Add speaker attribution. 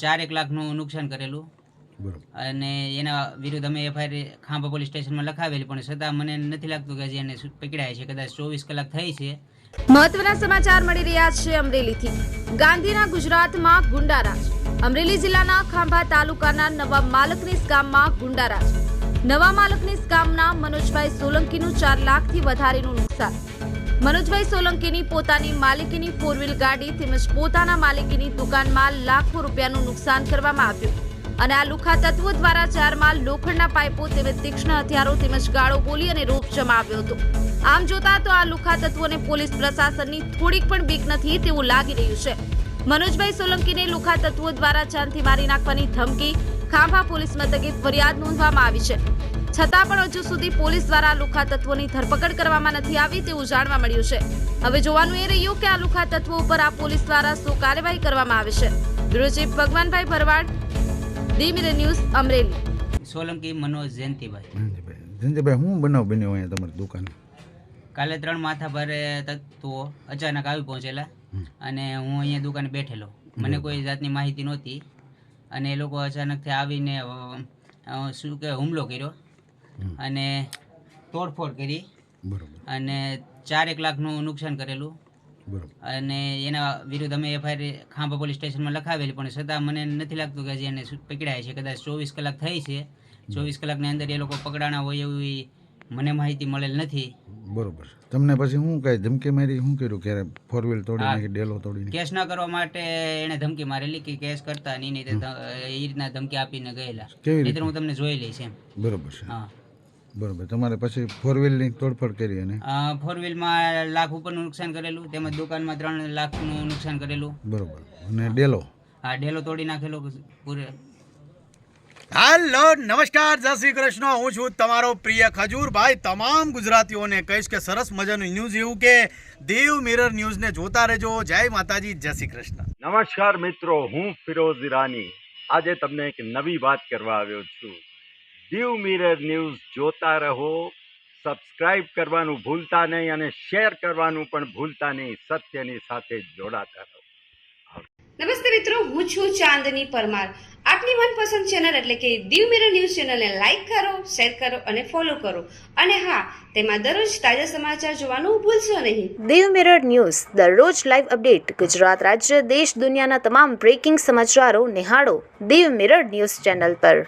Speaker 1: 4 લાખનું નુકસાન કરેલું અને એના વિરુદ્ધ અમે એફઆઈઆર ખાંભા પોલીસ સ્ટેશનમાં લખાવેલી, પણ છતાં મને નથી લાગતું કે હજી એને પકડાય છે. કદાચ 24 કલાક થઈ છે.
Speaker 2: મહત્વના સમાચાર મળી રહ્યા છે અમરેલીથી. ગાંધીના ગુજરાતમાં ગુંડારાજ. અમરેલી જિલ્લાના ખાંભા તાલુકાના નવા માલકનીસ ગામમાં ગુંડારાજ. નવા માલકનીસ ગામના મનોજભાઈ સોલંકીનું 4 લાખથી વધારેનું નુકસાન. મનોજભાઈ સોલંકીની પોતાની માલિકીની 4 વ્હીલ ગાડી તેમજ પોતાના માલિકીની દુકાનમાં લાખો રૂપિયાનું નુકસાન કરવામાં આવ્યું અને આ લુખા તત્વો દ્વારા 4 માળ લોખંડના પાઇપો તેમજ તીક્ષ્ણ હથિયારો તેમજ ગાળો બોલી અને રોપ જમાવ્યો હતો. આમ જોતા તો આ લુખા તત્વોને પોલીસ પ્રશાસનની થોડીક પણ બીક નથી તેવું લાગી રહ્યું છે. મનોજભાઈ સોલંકીને લુખા તત્વો દ્વારા જાનથી મારી નાખવાની ધમકી ખાંભા પોલીસ મથકે ફરિયાદ નોંધવામાં આવી છે. છતાં પણ હજુ સુધી પોલીસ દ્વારા લુખા તત્વોની ધરપકડ કરવામાં નથી આવી તેવું જાણવા મળ્યું છે. હવે જોવાનું એ રહ્યું કે આ લુખા તત્વો ઉપર આ પોલીસ દ્વારા શું કાર્યવાહી કરવામાં આવે છે. Bureau chief Bhagwanbhai Bharwad, the mirror news, Amreli.
Speaker 1: Solanki Manoj Jayantibhai.
Speaker 3: Jayantibhai, હું બનાવ બન્યો અહીંયા તમારી દુકાન?
Speaker 1: કાલે 3 માથાભારે તત્વો અચાનક આવી પહોંચેલા અને હું અહીંયા દુકાને બેઠેલો. મને કોઈ જાતની માહિતી નહોતી અને એ લોકો અચાનકથી આવીને શું કે હુમલો કર્યો અને તોડફોડ કરી અને 4 લાખનું નુકસાન કરેલું અને એના વિરુદ્ધ અમે એફઆઈઆર ખાંભા પોલીસ સ્ટેશનમાં લખાવેલી, પણ છતાં મને નથી લાગતું કે હજી એને પકડાય છે. કદાચ 24 કલાક થઈ છે. 24 કલાકની અંદર એ લોકો પકડાણા હોય એવી મને માહિતી મળેલ નથી.
Speaker 3: બરોબર. તમને પછી હું કઈ ધમકી મારી, શું કર્યું? ક્યારે 4 વ્હીલ તોડી નાખી, ડેલો તોડી?
Speaker 1: કેસ ન કરવા માટે એને ધમકી મારેલી કે કેસ કરતા નહીં, એ રીતના ધમકી આપીને ગયેલા. નહીંતર હું તમને જોઈ લઈશ એમ.
Speaker 3: બરોબર છે.
Speaker 1: હા,
Speaker 3: બરોબર. તમારે પછી 4 વ્હીલની તોડફોડ કરી અને
Speaker 1: 4 વ્હીલમાં લાખ ઉપરનું નુકસાન કરેલું, તેમજ દુકાનમાં 3 લાખનું નુકસાન કરેલું.
Speaker 3: બરોબર. અને ડેલો?
Speaker 1: હા, ડેલો તોડી નાખેલો પૂરે.
Speaker 4: હેલો, નમસ્કાર, જય શ્રી કૃષ્ણ. હું છું તમારો પ્રિય ખજૂરભાઈ. તમામ ગુજરાતીઓને કહીશ કે સરસ મજાનું ન્યૂઝ એવું કે દેવ મિરર ન્યૂઝને જોતા રહેજો. જય માતાજી, જય શ્રી કૃષ્ણ.
Speaker 5: નમસ્કાર મિત્રો, હું ફિરોઝ ઈરાની. આજે તમને એક નવી વાત કરવા આવ્યો છું. દેવ મિરર ન્યૂઝ જોતા રહો, સબસ્ક્રાઇબ કરવાનું ભૂલતા નહીં અને શેર કરવાનું પણ ભૂલતા નહીં. સત્યની સાથે જોડાતા રહો.
Speaker 6: નમસ્તે મિત્રો, હું છું ચાંદની પરમાર. આપની મનપસંદ ચેનલ એટલે કે દીવ મિરર ન્યૂઝ ચેનલને લાઈક કરો, શેર કરો અને ફોલો કરો. અને હા, તેમાં દરરોજ તાજા સમાચાર જોવાનું ભૂલશો નહીં.
Speaker 2: દીવ મિરર ન્યૂઝ દરરોજ લાઈવ અપડેટ. ગુજરાત રાજ્ય, દેશ, દુનિયાના તમામ બ્રેકિંગ સમાચારો નિહાળો દીવ મિરર ન્યૂઝ ચેનલ પર.